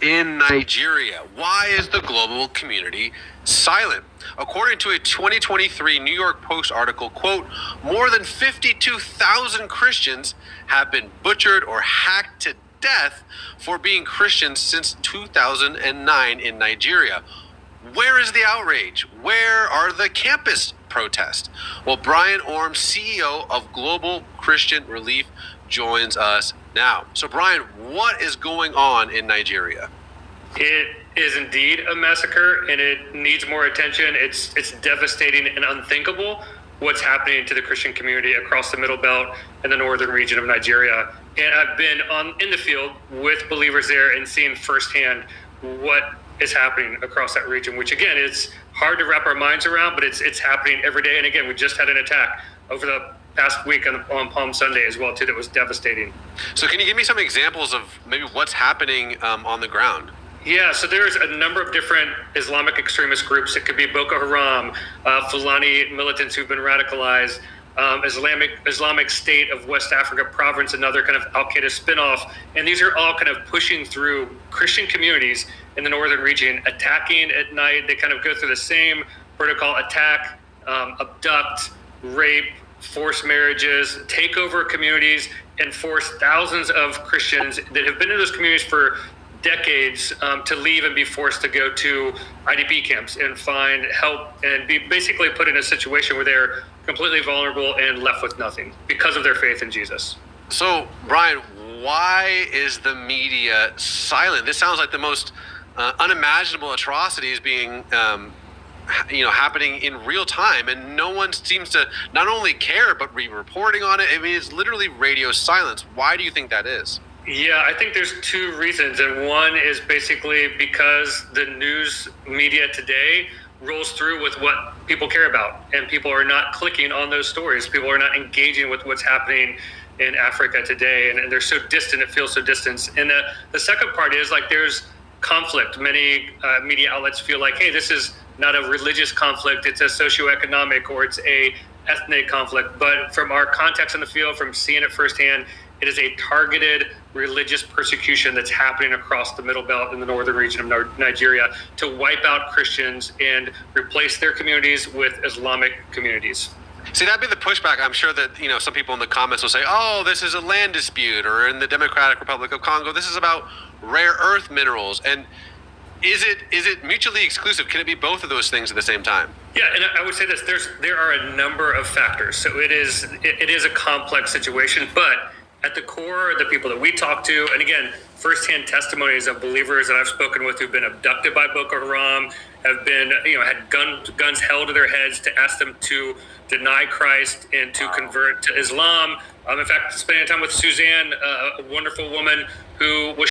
in Nigeria. Why is the global community silent? According to a 2023 New York Post article, quote, more than 52,000 Christians have been butchered or hacked to death for being Christians since 2009 in Nigeria. Where is the outrage? Where are the campus protests? Well, Brian Orme, CEO of Global Christian Relief, joins us now. So, Brian, what is going on in Nigeria? It is indeed a massacre, and it needs more attention. It's devastating and unthinkable what's happening to the Christian community across the Middle Belt and the northern region of Nigeria. And I've been in the field with believers there and seeing firsthand what is happening across that region, which again, it's hard to wrap our minds around, but it's happening every day. And again, we just had an attack over the past week on Palm Sunday as well too that was devastating. So can you give me some examples of maybe what's happening on the ground? Yeah, so there's a number of different Islamic extremist groups. It could be Boko Haram, Fulani militants who've been radicalized, Islamic State of West Africa Province, another kind of Al-Qaeda spinoff. And these are all kind of pushing through Christian communities in the northern region, attacking at night. They kind of go through the same protocol: attack, abduct, rape, forced marriages, take over communities, and force thousands of Christians that have been in those communities for decades to leave and be forced to go to IDP camps and find help and be basically put in a situation where they're completely vulnerable and left with nothing because of their faith in Jesus. So, Brian, why is the media silent? This sounds like the most unimaginable atrocities being happening in real time, and no one seems to not only care but be reporting on it. I mean, it's literally radio silence. Why do you think that is? Yeah, I think there's two reasons. And one is basically because the news media today rolls through with what people care about, and people are not clicking on those stories. People are not engaging with what's happening in Africa today, and they're so distant, it feels so distant. And the second part is like there's conflict. Many media outlets feel like, hey, this is not a religious conflict, it's a socioeconomic or it's a ethnic conflict. But from our context in the field, from seeing it firsthand, it is a targeted religious persecution that's happening across the Middle Belt in the northern region of Nigeria to wipe out Christians and replace their communities with Islamic communities. See, that'd be the pushback. I'm sure that, some people in the comments will say, oh, this is a land dispute, or in the Democratic Republic of Congo, this is about rare earth minerals. And is it mutually exclusive? Can it be both of those things at the same time? Yeah, and I would say this, there are a number of factors. So it is a complex situation, but at the core, the people that we talk to, and again, firsthand testimonies of believers that I've spoken with who've been abducted by Boko Haram, have been, had guns held to their heads to ask them to deny Christ and to convert to Islam. In fact, spending time with Suzanne, a wonderful woman who was